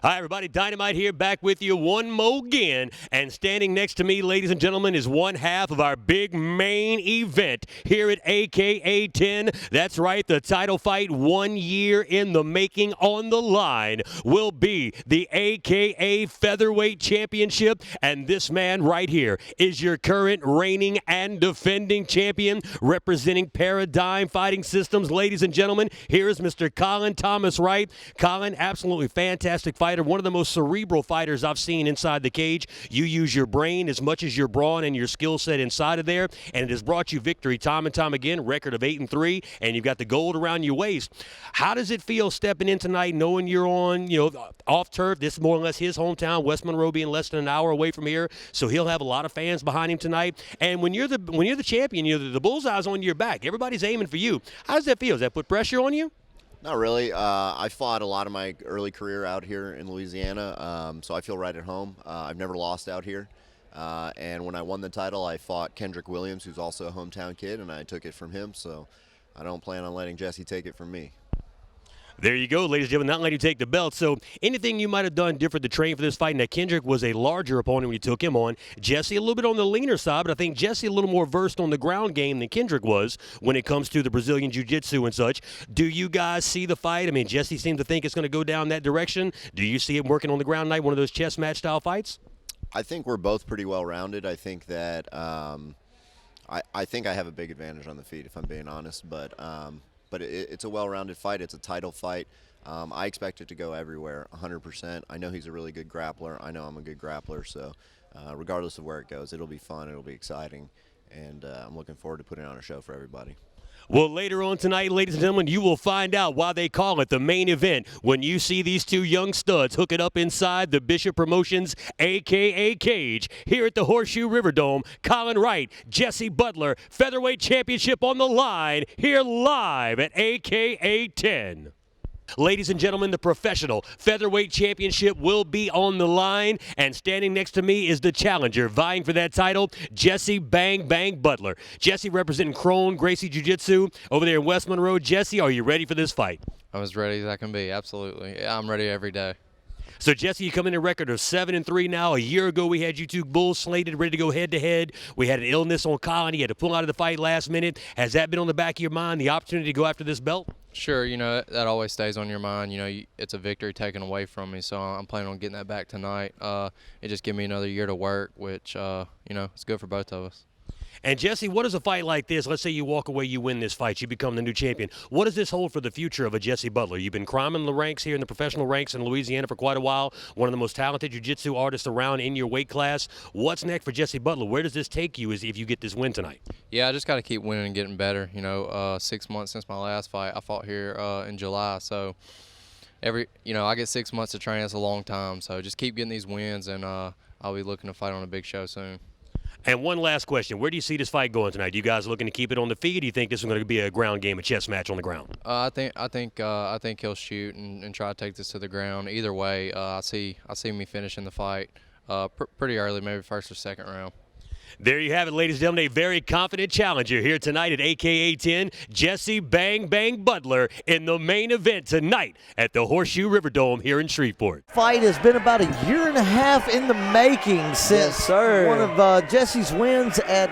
Hi, everybody. Dynamite here, back with you one more again. And standing next to me, ladies and gentlemen, is one half of our big main event here at AKA 10. That's right, the title fight 1 year in the making on the line will be the AKA Featherweight Championship. And this man right here is your current reigning and defending champion representing Paradigm Fighting Systems. Ladies and gentlemen, here is Mr. Colin Thomas Wright. Colin, absolutely fantastic fighter, one of the most cerebral fighters I've seen inside the cage. You use your brain as much as your brawn and your skill set inside of there, and it has brought you victory time and time again, record of 8-3, and you've got the gold around your waist. How does it feel stepping in tonight knowing you're on, off turf? This is more or less his hometown, West Monroe being less than an hour away from here, so he'll have a lot of fans behind him tonight. And when you're the champion, the bullseye's on your back. Everybody's aiming for you. How does that feel? Does that put pressure on you? Not really. I fought a lot of my early career out here in Louisiana, so I feel right at home. I've never lost out here. And when I won the title, I fought Kendrick Williams, who's also a hometown kid, and I took it from him. So I don't plan on letting Jesse take it from me. There you go, ladies and gentlemen, not letting you take the belt. So anything you might have done different to train for this fight? Now, Kendrick was a larger opponent when you took him on. Jesse a little bit on the leaner side, but I think Jesse a little more versed on the ground game than Kendrick was when it comes to the Brazilian Jiu-Jitsu and such. Do you guys see the fight? I mean, Jesse seems to think it's going to go down that direction. Do you see him working on the ground tonight, one of those chess match style fights? I think we're both pretty well-rounded. I think that I think I have a big advantage on the feet, if I'm being honest, but it's a well-rounded fight. It's a title fight. I expect it to go everywhere, 100%. I know he's a really good grappler. I know I'm a good grappler. So regardless of where it goes, it'll be fun. It'll be exciting. And I'm looking forward to putting on a show for everybody. Well, later on tonight, ladies and gentlemen, you will find out why they call it the main event when you see these two young studs hook it up inside the Bishop Promotions, a.k.a. Cage, here at the Horseshoe Riverdome. Colin Wright, Jesse Butler, Featherweight Championship on the line, here live at AKA 10. Ladies and gentlemen, the professional featherweight championship will be on the line, and standing next to me is the challenger vying for that title, Jesse Bang Bang Butler. Jesse representing Crone Gracie Jiu-Jitsu over there in West Monroe. Jesse, are you ready for this fight? I'm as ready as I can be, absolutely. I'm ready every day. So, Jesse, you come in a record of 7-3 now. A year ago, we had you two bulls slated, ready to go head-to-head. We had an illness on Colin. He had to pull out of the fight last minute. Has that been on the back of your mind, the opportunity to go after this belt? Sure, that always stays on your mind. It's a victory taken away from me, so I'm planning on getting that back tonight. It just gives me another year to work, which, it's good for both of us. And, Jesse, what does a fight like this, let's say you walk away, you win this fight, you become the new champion, what does this hold for the future of a Jesse Butler? You've been climbing the ranks here in the professional ranks in Louisiana for quite a while, one of the most talented jiu-jitsu artists around in your weight class. What's next for Jesse Butler? Where does this take you if you get this win tonight? Yeah, I just got to keep winning and getting better. 6 months since my last fight, I fought here in July, so I get 6 months to train. That's a long time, so just keep getting these wins, and I'll be looking to fight on a big show soon. And one last question. Where do you see this fight going tonight? Do you guys looking to keep it on the feet? Or do you think this is going to be a ground game, a chess match on the ground? I think he'll shoot and try to take this to the ground. Either way, I see me finishing the fight pretty early, maybe first or second round. There you have it, ladies and gentlemen, a very confident challenger here tonight at AKA 10, Jesse Bang Bang Butler in the main event tonight at the Horseshoe Riverdome here in Shreveport. Fight has been about a year and a half in the making since one of Jesse's wins at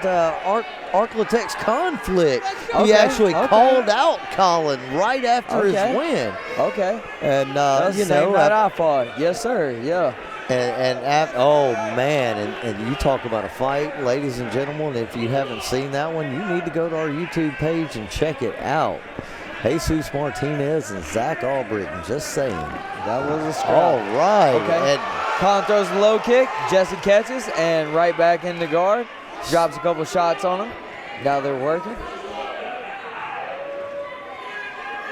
Arklatex Conflict. He actually called out Colin right after his win. Okay. And that's the same night I fought. Yes, sir. Yeah. Oh man, and you talk about a fight, ladies and gentlemen. If you haven't seen that one, you need to go to our YouTube page and check it out. Jesus Martinez and Zach Albritton, just saying. That was a scrap. All right. Okay. And Colin throws a low kick, Jesse catches, and right back in the guard. Drops a couple shots on him. Now they're working.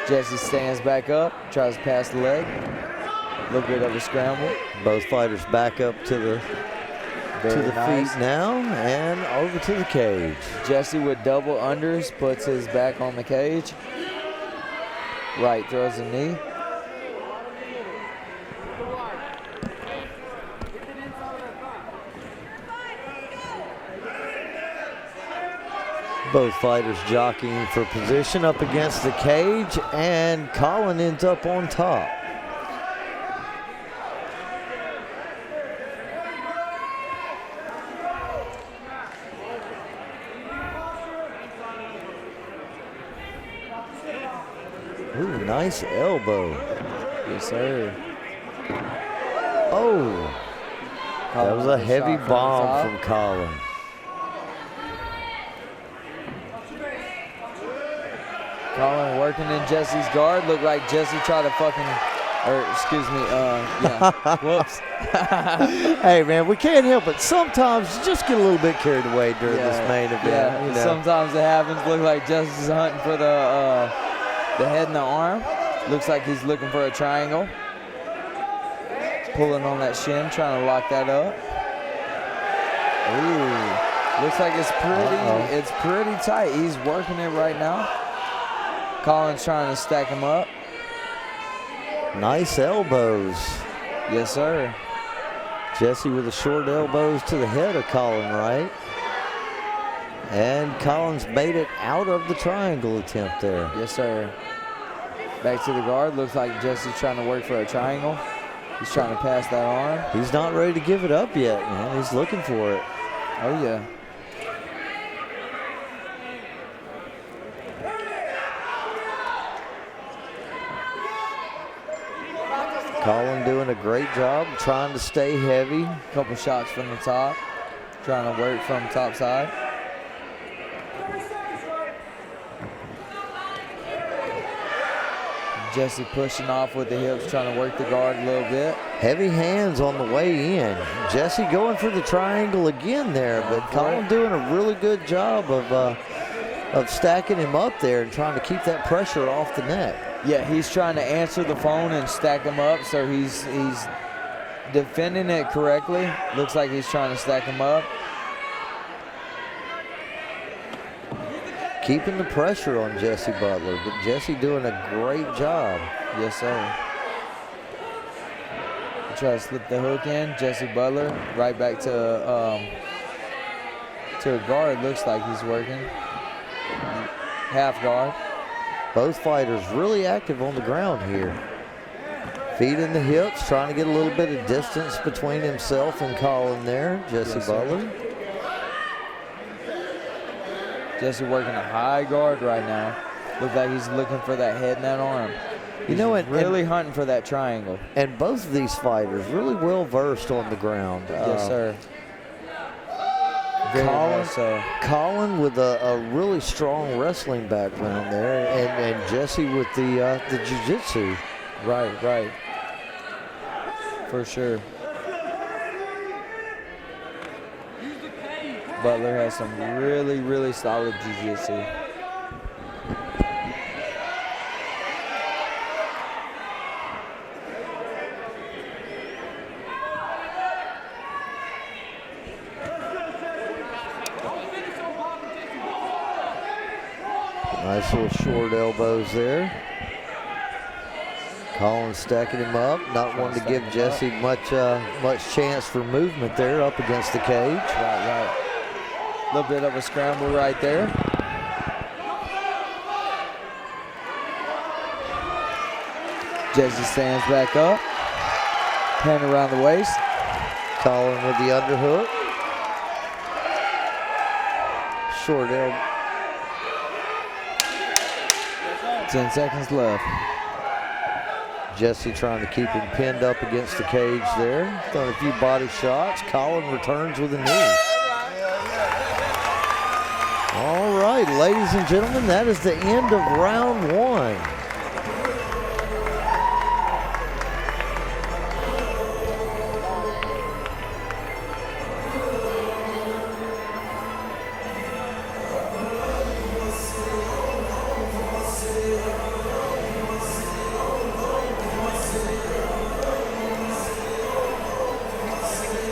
Jesse stands back up, tries to pass the leg. A little bit of a scramble. Both fighters back up to the feet now and over to the cage. Jesse with double unders puts his back on the cage. Wright throws a knee. Both fighters jockeying for position up against the cage, and Colin ends up on top. Ooh, nice elbow. Yes, sir. Oh, that was a Colin heavy shot from the bomb top. from Colin. Colin working in Jesse's guard. Looked like Jesse tried to fucking, or excuse me, yeah. Whoops. Hey, man, we can't help it. Sometimes you just get a little bit carried away during this main event. Yeah, you know. sometimes it happens. Look like Jesse's hunting for the head and the arm. Looks like he's looking for a triangle. Pulling on that shin, trying to lock that up. Ooh, looks like it's pretty tight. He's working it right now. Colin's trying to stack him up. Nice elbows. Yes, sir. Jesse with the short elbows to the head of Colin Wright. And Colin's made it out of the triangle attempt there. Yes, sir. Back to the guard. Looks like Jesse's trying to work for a triangle. He's trying to pass that arm. He's not ready to give it up yet, man. He's looking for it. Oh, yeah. Colin doing a great job trying to stay heavy. Couple shots from the top. Trying to work from top side. Jesse pushing off with the hips, trying to work the guard a little bit. Heavy hands on the way in. Jesse going for the triangle again there, but Colin doing a really good job of stacking him up there and trying to keep that pressure off the neck. Yeah, he's trying to answer the phone and stack him up, so he's defending it correctly. Looks like he's trying to stack him up. Keeping the pressure on Jesse Butler, but Jesse doing a great job. Yes, sir. He tries to slip the hook in. Jesse Butler right back to a guard. Looks like he's working. Half guard. Both fighters really active on the ground here. Feet in the hips, trying to get a little bit of distance between himself and Colin there. Jesse Butler. Jesse working a high guard right now. Looks like he's looking for that head and that arm. You know, He's really hunting for that triangle. And both of these fighters really well versed on the ground. Yes, sir. Very much so. Colin with a really strong wrestling background there, and Jesse with the jiu-jitsu. Right. For sure. Butler has some really, really solid jiu-jitsu. Nice little short elbows there. Colin stacking him up, not wanting to give Jesse much chance for movement there up against the cage. Right. A little bit of a scramble right there. Jesse stands back up. Hand around the waist. Colin with the underhook. Short elbow. 10 seconds left. Jesse trying to keep him pinned up against the cage there. Throwing a few body shots. Colin returns with a knee. All right, ladies and gentlemen, that is the end of round one.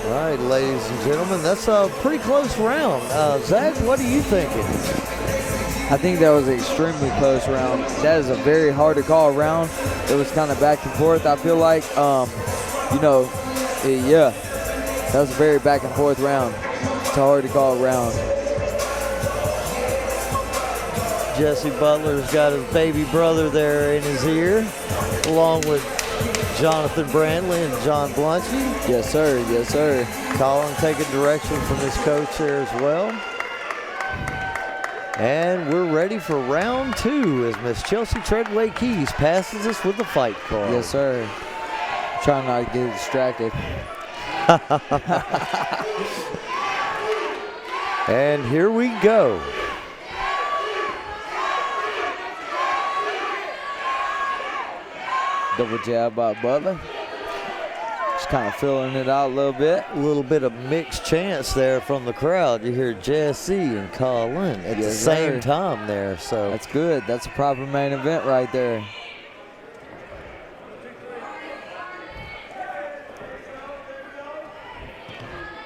All right, ladies and gentlemen, that's a pretty close round. Zach, what are you thinking? I think that was an extremely close round. That is a very hard to call round. It was kind of back and forth. I feel like, yeah, that was a very back and forth round. It's hard to call round. Jesse Butler's got his baby brother there in his ear, along with Jonathan Brandley and John Blunchy. Yes, sir. Yes, sir. Colin taking direction from his coach there as well. And we're ready for round 2 as Miss Chelsea Treadway Keys passes us with the fight card. Yes, sir. Trying not to get distracted. And here we go. Double jab by Butler. Just kind of filling it out a little bit. A little bit of mixed chants there from the crowd. You hear Jesse and Colin at the same time there. So that's good. That's a proper main event right there.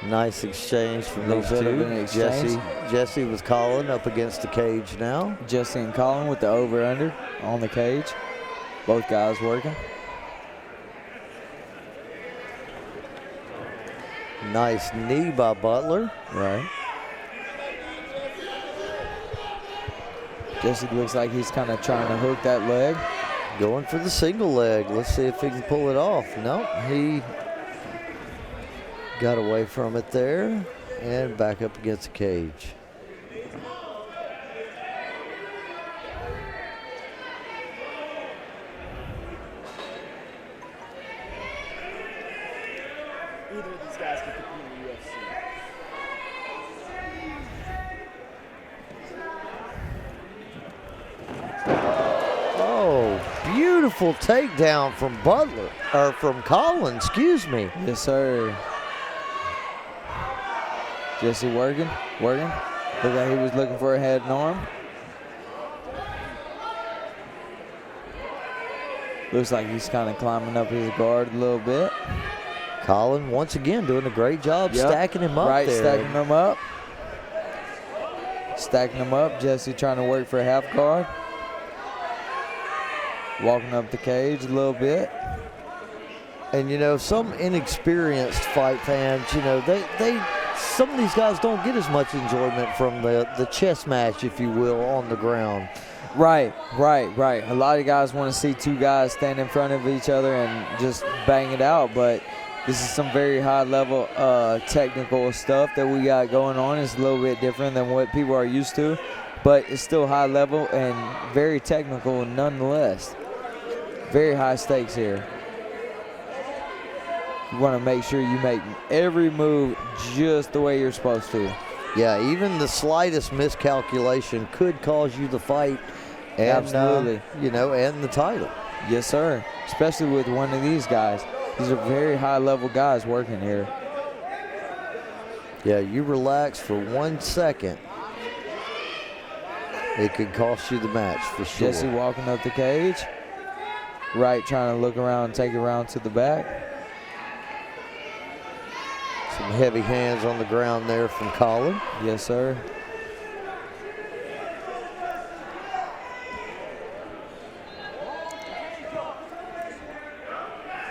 Nice exchange from those two. Jesse with Colin up against the cage now. Jesse and Colin with the over-under on the cage. Both guys working. Nice knee by Butler. Right. Jesse looks like he's kind of trying to hook that leg. Going for the single leg. Let's see if he can pull it off. Nope, he got away from it there and back up against the cage. Either of these guys can compete in the UFC. Oh, beautiful takedown from Butler, or from Colin, excuse me. Yes, sir. Jesse working. Looked like he was looking for a head and arm. Looks like he's kind of climbing up his guard a little bit. Colin once again doing a great job stacking him up Right, there. stacking him up. Stacking him up. Jesse trying to work for a half guard. Walking up the cage a little bit. And you know, some inexperienced fight fans, you know, some of these guys don't get as much enjoyment from the chess match, if you will, on the ground. Right. A lot of guys want to see two guys stand in front of each other and just bang it out, but this is some very high level technical stuff that we got going on. It's a little bit different than what people are used to, but it's still high level and very technical nonetheless. Very high stakes here. You want to make sure you make every move just the way you're supposed to. Yeah, even the slightest miscalculation could cause you the fight and, Absolutely. And the title. Yes, sir. Especially with one of these guys. These are very high-level guys working here. Yeah, you relax for 1 second. It could cost you the match for sure. Jesse walking up the cage. Wright trying to look around and take it around to the back. Some heavy hands on the ground there from Colin. Yes, sir.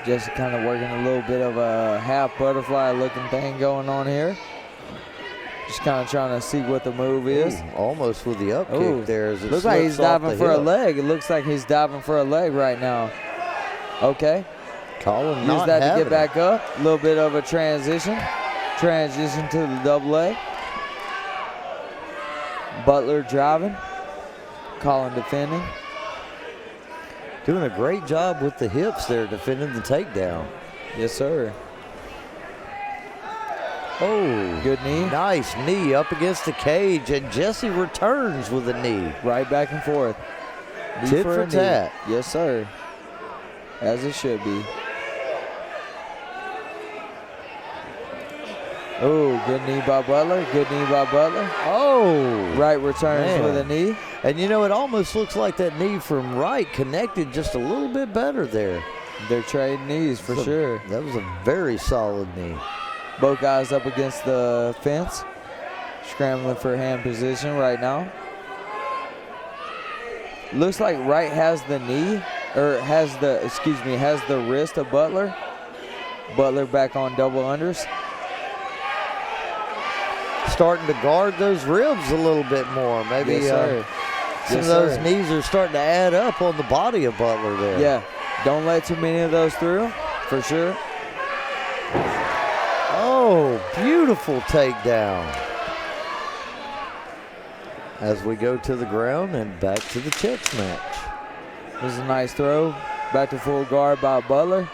Jesse kind of working a little bit of a half butterfly looking thing going on here. Just kind of trying to see what the move is. Ooh, almost with the up kick there. As it looks like he's diving for a hip. leg. It looks like he's diving for a leg right now. Okay. Colin Use not that to having get back up. A little bit of a transition. Transition to the double leg. Butler driving. Colin defending. Doing a great job with the hips there, defending the takedown. Yes, sir. Oh, good knee. Nice knee up against the cage, and Jesse returns with a knee. Right back and forth. Knee Tit for for a knee. tat. Yes, sir. As it should be. Oh, good knee by Butler. Good knee by Butler. Oh. Wright returns Man. with a knee. And you know, it almost looks like that knee from Wright connected just a little bit better there. They're trading knees for sure. That was a very solid knee. Both guys up against the fence. Scrambling for hand position right now. Looks like Wright has the knee, or has the wrist of Butler. Butler back on double unders. Starting to guard those ribs a little bit more. Maybe Yes, sir. some of those knees are starting to add up on the body of Butler there. Yeah, don't let too many of those through, for sure. Oh, beautiful takedown. as we go to the ground and back to the chess match. This is a nice throw. Back to full guard by Butler.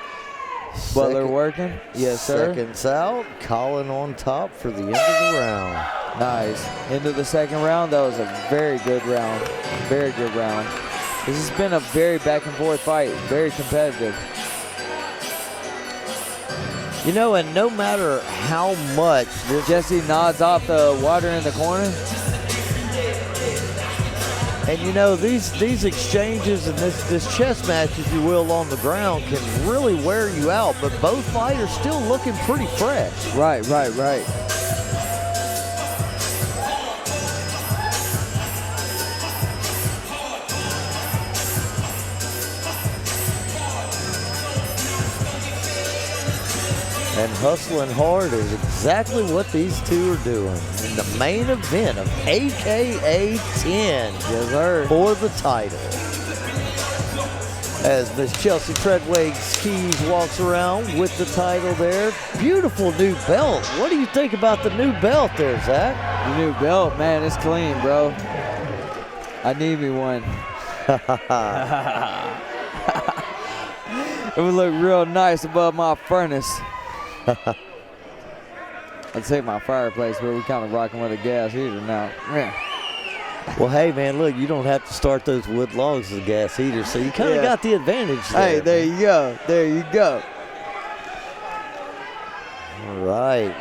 Butler working. Yes, sir. Seconds out. Colin on top for the end of the round. Nice. Into the second round. That was a very good round. Very good round. This has been a very back and forth fight. Very competitive. You know, and no matter how much Jesse nods off the water in the corner. And you know, these exchanges and this chess match, if you will, on the ground can really wear you out, but both fighters still looking pretty fresh. Right. And hustling hard is exactly what these two are doing in the main event of AKA 10 for the title. As Miss Chelsea Treadway's Keys walks around with the title there. Beautiful new belt. What do you think about the new belt there, Zach? The new belt, man, it's clean, bro. I need me one. It would look real nice above my furnace. I'd say my fireplace, but we're kind of rocking with a gas heater now. Yeah. Well, hey, man, look, you don't have to start those wood logs as a gas heater, so you kind of got the advantage there. Hey, there you go. There you go. All right,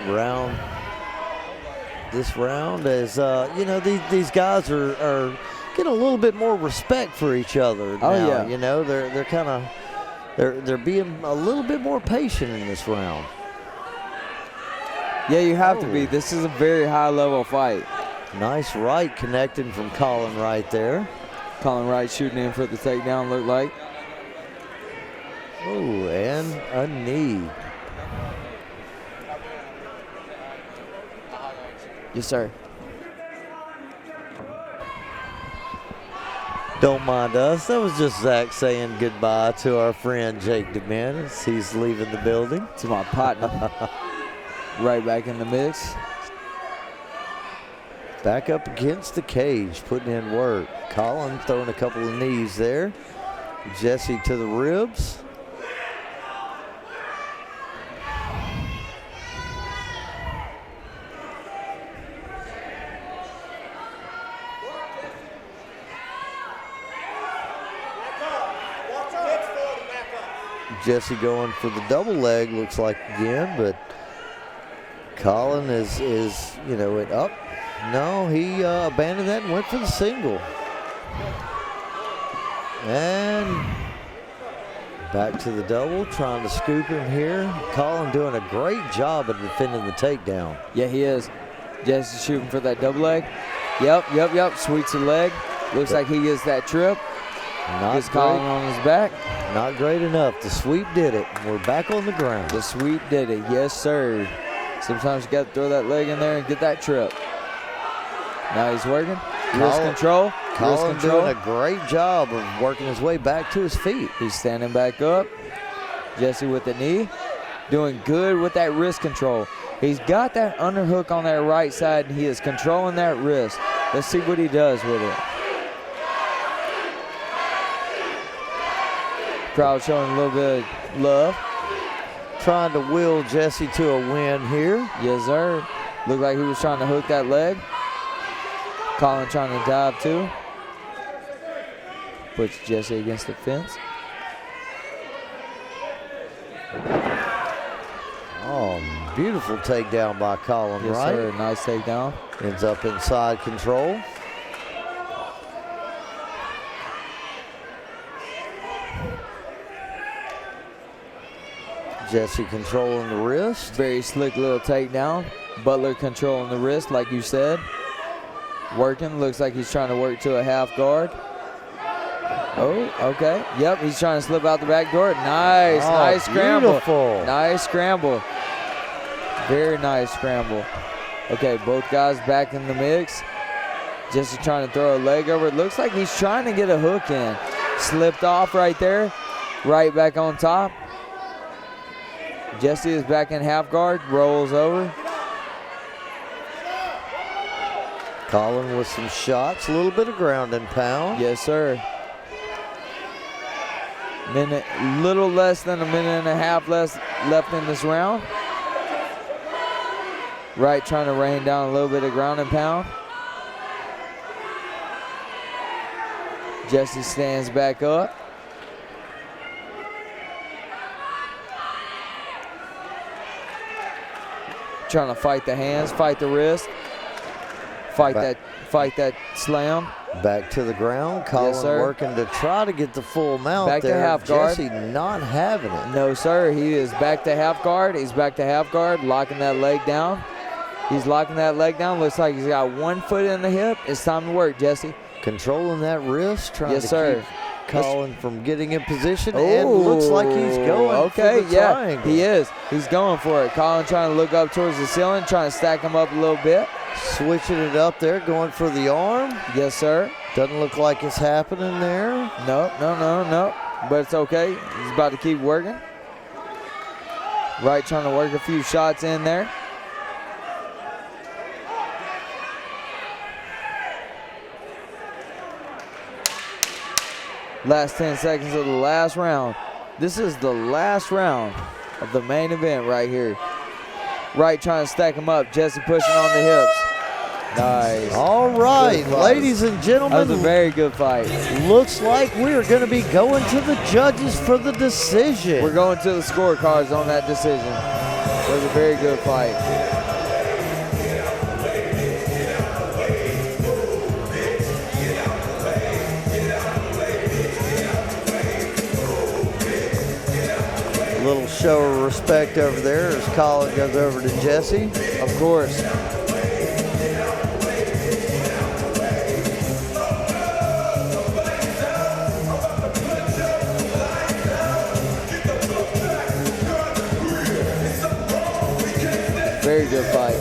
this round is, you know, these guys are getting a little bit more respect for each other now. Oh, yeah. You know, they're kind of, they're being a little bit more patient in this round. Yeah, you have to be. This is a very high-level fight. Nice right connecting from Colin Wright there. Colin Wright shooting in for the takedown, looked like. Oh, and a knee. Yes, sir. Don't mind us. That was just Zach saying goodbye to our friend Jake DeManis. He's leaving the building. To my partner. Right back in the mix. Back up against the cage, putting in work. Colin throwing a couple of knees there. Jesse to the ribs. Jesse going for the double leg, looks like again, but Colin is you know, it up. No, he abandoned that and went for the single. And back to the double, trying to scoop him here. Colin doing a great job of defending the takedown. Yeah, he is. Jesse shooting for that double leg. Yep. Sweeps the leg. Looks like he gets that trip. Gets Colin on his back. Not great enough. The sweep did it. We're back on the ground. The sweep did it. Yes, sir. Sometimes you got to throw that leg in there and get that trip. Now he's working. Wrist control. Colin doing a great job of working his way back to his feet. He's standing back up. Jesse with the knee. Doing good with that wrist control. He's got that underhook on that right side, and he is controlling that wrist. Let's see what he does with it. Crowd showing a little bit of love. Trying to will Jesse to a win here. Yes, sir. Looked like he was trying to hook that leg. Colin trying to dive too. Puts Jesse against the fence. Oh, beautiful takedown by Colin Yes, Wright. sir. Nice takedown. Ends up inside control. Jesse controlling the wrist. Very slick little takedown. Butler controlling the wrist, like you said. Working. Looks like he's trying to work to a half guard. Oh, okay. Yep, he's trying to slip out the back door. Nice. Nice scramble. Beautiful. Nice scramble. Very nice scramble. Okay, both guys back in the mix. Jesse trying to throw a leg over. It looks like he's trying to get a hook in. Slipped off right there. Right back on top. Jesse is back in half guard. Rolls over. Colin with some shots, a little bit of ground and pound. Yes, sir. Little less than a minute and a half left in this round. Wright trying to rain down a little bit of ground and pound. Jesse stands back up. Trying to fight the hands, fight the wrist, fight that slam. Back to the ground. Colin working to try to get the full mount back there. To half guard. Jesse not having it. No, sir. He is back to half guard. He's back to half guard, locking that leg down. He's locking that leg down. Looks like he's got 1 foot in the hip. It's time to work, Jesse. Controlling that wrist, trying to sir. keep Colin from getting in position. And looks like he's going for the triangle. He is. He's going for it. Colin trying to look up towards the ceiling, trying to stack him up a little bit. Switching it up there, going for the arm. Yes, sir. Doesn't look like it's happening there. No. But it's okay. He's about to keep working. Wright trying to work a few shots in there. Last 10 seconds of the last round. This is the last round of the main event right here. Wright trying to stack him up. Jesse pushing on the hips. Nice. All right, ladies and gentlemen. That was a very good fight. Looks like we're going to be going to the judges for the decision. We're going to the scorecards on that decision. It was a very good fight. A little show of respect over there as Colin goes over to Jesse. Of course. Very good fight.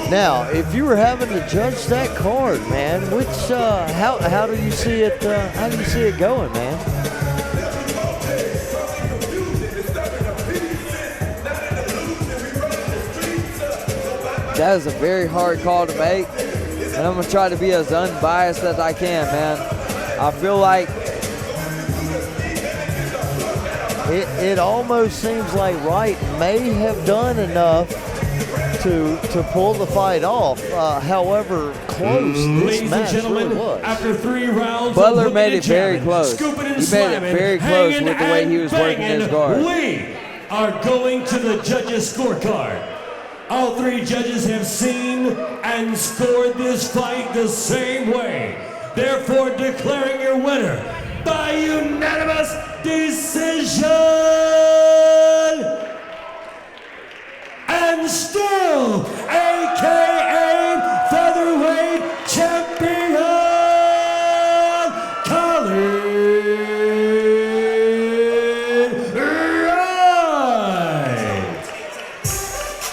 Now, if you were having to judge that card, man, which how do you see it? How do you see it going, man? That is a very hard call to make, and I'm gonna try to be as unbiased as I can, man. I feel like it almost seems like Wright may have done enough to pull the fight off. However close this match really was. After 3 rounds, Butler made it very close. He made it very close with the way he was working his guard. We are going to the judges' scorecard. All 3 judges have seen and scored this fight the same way. Therefore, declaring your winner by unanimous decision. And still, AKA featherweight champion, Colin Wright.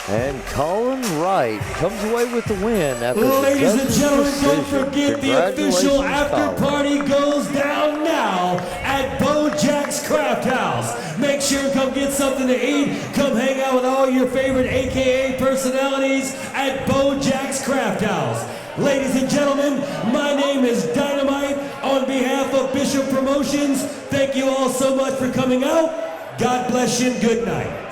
And Colin Wright comes away with the win after Ladies and gentlemen, don't decision. forget the official after party goes down now at Bojack's Craft House. Make sure to come get something to eat. Come hang out with all your favorite AKA personalities at Bojack's Craft House. Ladies and gentlemen, my name is Dynamite. On behalf of Bishop Promotions, thank you all so much for coming out. God bless you and good night.